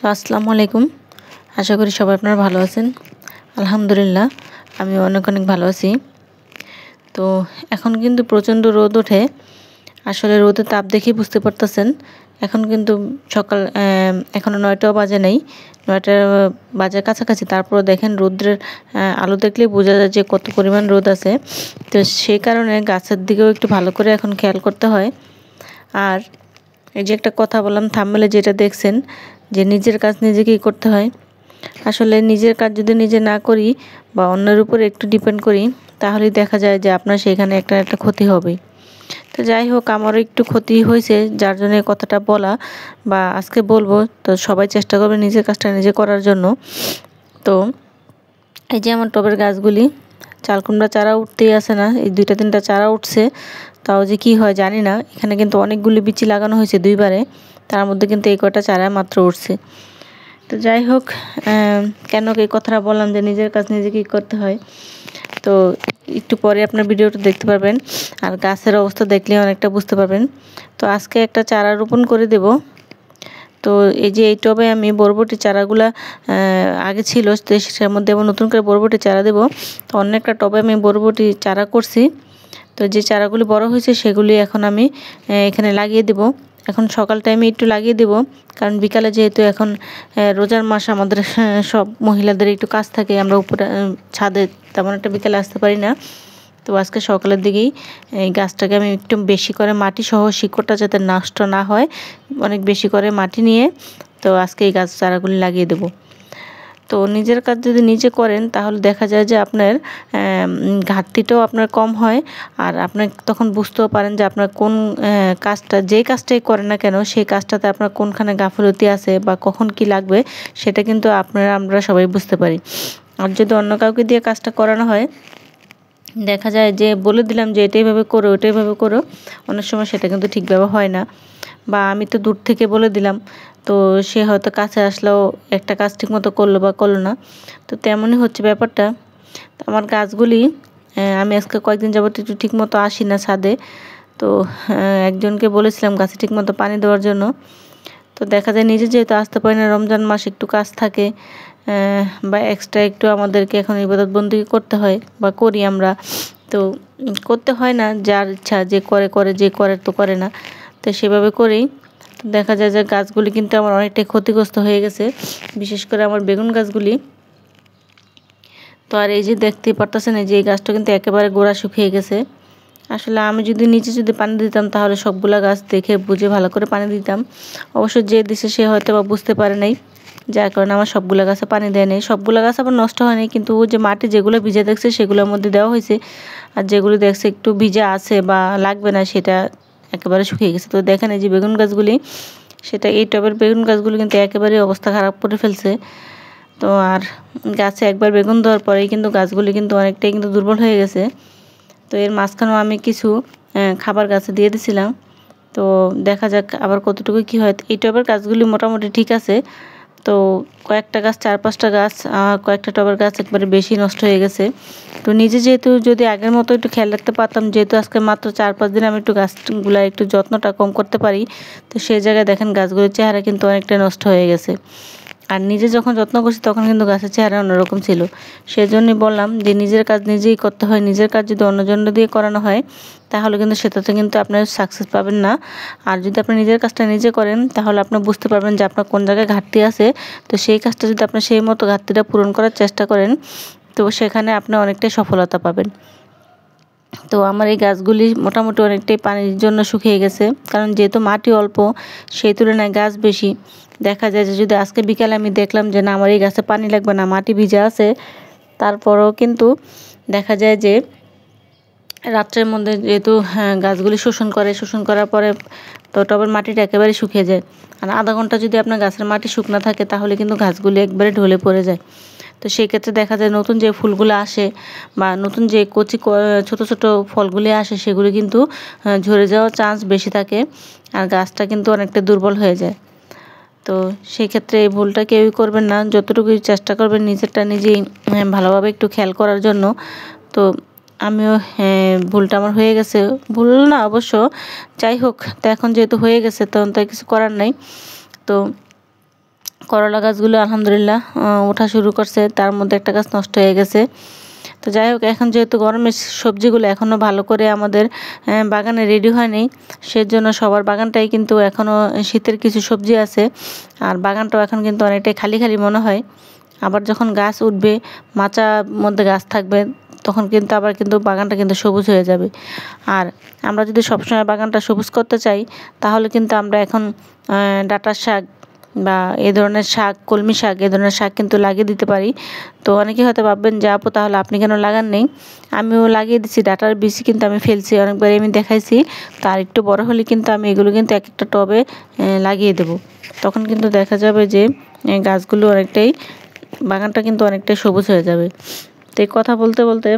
তো আসসালামু আলাইকুম। আশা করি সবাই আপনারা ভালো আছেন। আলহামদুলিল্লাহ আমি অনেক ভালো আছি। তো এখন কিন্তু প্রচণ্ড রোদ ওঠে। আসলে রোদের তাপ দেখেই বুঝতে পারতেছেন। এখন কিন্তু সকাল এখনও 9টাও বাজে নাই, 9টা বাজার কাছাকাছি। তারপরও দেখেন রৌদ্রের আলো দেখলেই বোঝা যায় যে কত পরিমাণ রোদ আছে। তো সেই কারণে গাছের দিকেও একটু ভালো করে এখন খেয়াল করতে হয়। আর এই যে একটা কথা বললাম থাম্বনেলে, যেটা দেখছেন যে নিজের কাজ নিজেকেই করতে হয়। আসলে নিজের কাজ যদি নিজে না করি বা অন্যের উপর একটু ডিপেন্ড করি, তাহলেই দেখা যায় যে আপনার সেখানে একটা ক্ষতি হবে। তো যাই হোক, আমারও একটু ক্ষতি হয়েছে, যার জন্য কথাটা বলা বা আজকে বলবো। তো সবাই চেষ্টা করবে নিজের কাজটা নিজে করার জন্য। তো এই যে আমার টবের গাছগুলি, চাল কুমড়া চারা উঠতেই আসে না। এই 2-3টা চারা উঠছে, তাও যে কি হয় জানি না। এখানে কিন্তু অনেকগুলি বিচি লাগানো হয়েছে 2বারে, তার মধ্যে কিন্তু এই কয়টা চারা মাত্র উঠছে। তো যাই হোক, কেন এই কথাটা বললাম যে নিজের কাজ নিজেকেই করতে হয়, তো একটু পরে আপনার ভিডিওটা দেখতে পারবেন। আর গাছের অবস্থা দেখলে অনেকটা বুঝতে পারবেন। তো আজকে একটা চারা রোপণ করে দেব। তো এই যে এই টবে আমি বরবটি চারাগুলা আগে ছিল, সেটার মধ্যে আবার নতুন করে বরবটি চারা দেব। তো অন্য একটা টবে আমি বরবটি চারা করছি। তো যে চারাগুলি বড় হয়েছে সেগুলি এখন আমি এখানে লাগিয়ে দেব। এখন সকাল টাইমে একটু লাগিয়ে দেব, কারণ বিকালে যেহেতু এখন রোজার মাস, আমাদের সব মহিলাদের একটু কাজ থাকে, আমরা উপরে ছাদে তেমন একটা বিকালে আসতে পারি না। তো আজকে সকালের দিকেই এই গাছটাকে আমি একটু বেশি করে মাটি সহ, শিকড়টা যাতে নষ্ট না হয়, অনেক বেশি করে মাটি নিয়ে তো আজকে এই গাছ চারাগুলি লাগিয়ে দেব। তো নিজের কাজ যদি নিজে করেন, তাহলে দেখা যায় যে আপনার ঘাটতিটাও আপনার কম হয়। আর আপনার তখন বুঝতেও পারেন যে আপনার কোন কাজটা, যেই কাজটাই করেন না কেন, সেই কাজটাতে আপনার কোনখানে গাফিলতি আছে বা কখন কি লাগবে, সেটা কিন্তু আমরা সবাই বুঝতে পারি। আর যদি অন্য কাউকে দিয়ে কাজটা করানো হয়, দেখা যায় যে বলে দিলাম যে এটা এইভাবে করো, ওটা এইভাবে করো, অনেক সময় সেটা কিন্তু ঠিকভাবে হয় না। বা আমি তো দূর থেকে বলে দিলাম, তো সে হয়তো কাছে আসলেও একটা কাজ ঠিকমতো করলো বা করলো না। তো তেমনই হচ্ছে ব্যাপারটা। তো আমার গাছগুলি আমি আজকে কয়েকদিন যাবত একটু ঠিকমতো আসি না ছাদে। তো একজনকে বলেছিলাম গাছে ঠিকমতো পানি দেওয়ার জন্য। তো দেখা যায় নিজে যেহেতু আসতে পারি না, রমজান মাস একটু কাজ থাকে, বা এক্সট্রা একটু আমাদেরকে এখন ইবাদত বন্দেগী করতে হয় বা করি আমরা। তো করতে হয় না, যার ইচ্ছা যে করে, যে করে তো করে না। তো সেভাবে করেই দেখা যায় যে গাছগুলি কিন্তু আমার অনেকটাই ক্ষতিগ্রস্ত হয়ে গেছে, বিশেষ করে আমার বেগুন গাছগুলি। তো আর এই যে দেখতে পারতেছেন, এই যে এই গাছটা কিন্তু একেবারে গোড়া শুকিয়ে গেছে। আসলে আমি যদি নিচে পানি দিতাম, তাহলে সবগুলা গাছ দেখে বুঝে ভালো করে পানি দিতাম। অবশ্য যে দিছে সে হয়তো বা বুঝতে পারে নাই, যার কারণে আমার সবগুলা গাছে পানি দেয় নাই। সবগুলা গাছ আবার নষ্ট হয় নাই, কিন্তু যে মাটি যেগুলো ভিজে দেখছে সেগুলোর মধ্যে দেওয়া হয়েছে। আর যেগুলো দেখছে একটু ভিজা আছে বা লাগবে না, সেটা একেবারে শুকিয়ে গেছে। তো দেখেন এই যে বেগুন গাছগুলি, সেটা এই টবের বেগুন গাছগুলি কিন্তু একেবারে অবস্থা খারাপ করে ফেলছে। তো আর গাছে একবার বেগুন দেওয়ার পরেই কিন্তু গাছগুলি কিন্তু অনেকটাই কিন্তু দুর্বল হয়ে গেছে। তো এর মাঝখানেও আমি কিছু খাবার গাছে দিয়ে দিছিলাম। তো দেখা যাক আবার কতটুকু কি হয়। এই টবের গাছগুলি মোটামুটি ঠিক আছে। তো কয়েকটা গাছ, 4-5টা গাছ, কয়েকটা টবের গাছ একবারে বেশি নষ্ট হয়ে গেছে। তো নিজে যেহেতু যদি আগের মতো একটু খেয়াল রাখতে পারতাম, যেহেতু আজকে মাত্র 4-5 দিন আমি একটু গাছগুলা একটু যত্নটা কম করতে পারি, তো সেই জায়গায় দেখেন গাছগুলোর চেহারা কিন্তু অনেকটা নষ্ট হয়ে গেছে। আর নিজে যখন যত্ন করছি তখন কিন্তু গাছের চেহারা অন্যরকম ছিল। সেজন্যই বললাম যে নিজের কাজ নিজেই করতে হয়। নিজের কাজ যদি অন্যজনের দিয়ে করানো হয়, তাহলে কিন্তু সেটাতে কিন্তু আপনার সাকসেস পাবেন না। আর যদি আপনি নিজের কাজটা নিজে করেন, তাহলে আপনি বুঝতে পারবেন যে আপনার কোন জায়গায় ঘাটতি আছে। তো সেই কাজটা যদি আপনি সেই মতো ঘাটতিটা পূরণ করার চেষ্টা করেন, তো সেখানে আপনি অনেকটাই সফলতা পাবেন। তো আমার এই গাছগুলি মোটামুটি অনেকটাই পানির জন্য শুকিয়ে গেছে, কারণ যেহেতু মাটি অল্প, সেই তুলনায় গাছ বেশি। দেখা যায় যে যদি আজকে বিকালে আমি দেখলাম যে না, আমার এই গাছে পানি লাগবে না, মাটি ভিজা আছে, তারপরেও কিন্তু দেখা যায় যে রাত্রের মধ্যে যেহেতু গাছগুলি শোষণ করার পরে তো টবের মাটিটা একেবারে শুকিয়ে যায়। আর আধা ঘন্টা যদি আপনার গাছের মাটি শুকনো থাকে, তাহলে কিন্তু গাছগুলি একবারে ঢলে পড়ে যায়। তো সেই ক্ষেত্রে দেখা যায় নতুন যে ফুলগুলো আসে বা নতুন যে কচি ছোট ছোট ফলগুলি আসে, সেগুলি কিন্তু ঝরে যাওয়ার চান্স বেশি থাকে, আর গাছটা কিন্তু অনেকটা দুর্বল হয়ে যায়। তো সেই ক্ষেত্রে এই ভুলটা কেউই করবেন না। যতটুকু চেষ্টা করবেন নিজেরটা নিজেই ভালোভাবে একটু খেয়াল করার জন্য। তো আমিও ভুলটা আমার হয়ে গেছে, ভুল না অবশ্য, যাই হোক, তো এখন যেহেতু হয়ে গেছে তখন তো কিছু করার নাই। তো করলা গাছগুলো আলহামদুলিল্লাহ ওঠা শুরু করছে, তার মধ্যে একটা গাছ নষ্ট হয়ে গেছে। তো যাই হোক, এখন যেহেতু গরমের সবজিগুলো এখনও ভালো করে আমাদের বাগানে রেডি হয়নি, সেজন্য সবার বাগানটাই কিন্তু এখনও শীতের কিছু সবজি আছে, আর বাগানটাও এখন কিন্তু অনেকটাই খালি খালি মনে হয়। আবার যখন গাছ উঠবে, মাচার মধ্যে গাছ থাকবে, তখন কিন্তু আবার কিন্তু বাগানটা কিন্তু সবুজ হয়ে যাবে। আর আমরা যদি সবসময় বাগানটা সবুজ করতে চাই, তাহলে কিন্তু আমরা এখন ডাঁটার শাক বা এই ধরনের শাক, কলমি শাক, এই ধরনের শাক কিন্তু লাগিয়ে দিতে পারি। তো অনেকে হয়তো ভাববেন যে আপু তাহলে আপনি কেন লাগান নেই? আমিও লাগিয়ে দিচ্ছি, ডাঁটার বীজ কিন্তু আমি ফেলছি, অনেকবারই আমি দেখাইছি। তো আর একটু বড় হলে কিন্তু আমি এগুলো কিন্তু এক একটা টবে লাগিয়ে দেব। তখন কিন্তু দেখা যাবে যে গাছগুলো অনেকটাই, বাগানটা কিন্তু অনেকটাই সবুজ হয়ে যাবে। তো এই কথা বলতে বলতে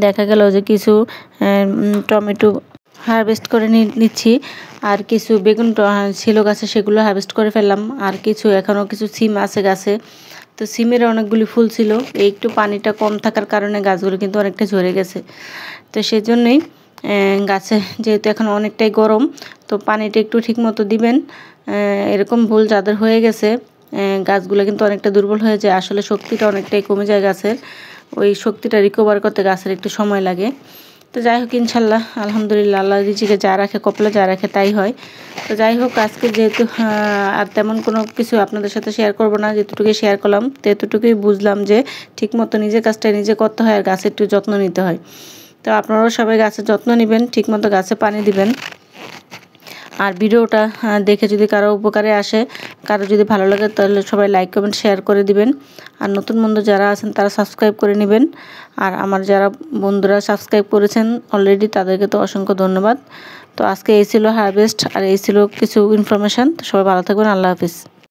দেখা গেল যে কিছু টমেটো হারভেস্ট করে নিচ্ছি, আর কিছু বেগুন ছিল গাছে, সেগুলো হারভেস্ট করে ফেললাম। আর কিছু এখনও কিছু সিম আছে গাছে। তো সিমের অনেকগুলি ফুল ছিল, এই একটু পানিটা কম থাকার কারণে গাছগুলো কিন্তু অনেকটা ঝরে গেছে। তো সেই জন্যই গাছে, যেহেতু এখন অনেকটাই গরম, তো পানিটা একটু ঠিক মতো দিবেন। এরকম ভুল যাদের হয়ে গেছে, গাছগুলো কিন্তু অনেকটা দুর্বল হয়ে যায়, আসলে শক্তিটা অনেকটাই কমে যায় গাছের, ওই শক্তিটা রিকভার করতে গাছের একটু সময় লাগে। তো যাই হোক, ইনশাল্লাহ আলহামদুলিল্লাহ, আল্লাহ রিজিকে যা রাখে, কপালে যা রাখে তাই হয়। তো যাই হোক, আজকে যেহেতু আর তেমন কোনো কিছু আপনাদের সাথে শেয়ার করব না, যেটুকুই শেয়ার করলাম, তো এতটুকুই বুঝলাম যে ঠিকমতো নিজের কাজটা নিজে করতে হয়, আর গাছের একটু যত্ন নিতে হয়। তো আপনারাও সবাই গাছের যত্ন নেবেন, ঠিকমতো গাছে পানি দিবেন। আর ভিডিওটা দেখে যদি কারো উপকারে আসে, কারো যদি ভালো লাগে, তাহলে সবাই লাইক, কমেন্ট, শেয়ার করে দিবেন। আর নতুন বন্ধু যারা আছেন তারা সাবস্ক্রাইব করে নেবেন। আর আমার যারা বন্ধুরা সাবস্ক্রাইব করেছেন অলরেডি, তাদেরকে তো অসংখ্য ধন্যবাদ। তো আজকে এই ছিল হারভেস্ট, আর এই ছিল কিছু ইনফরমেশান। তো সবাই ভালো থাকবেন, আল্লাহ হাফিজ।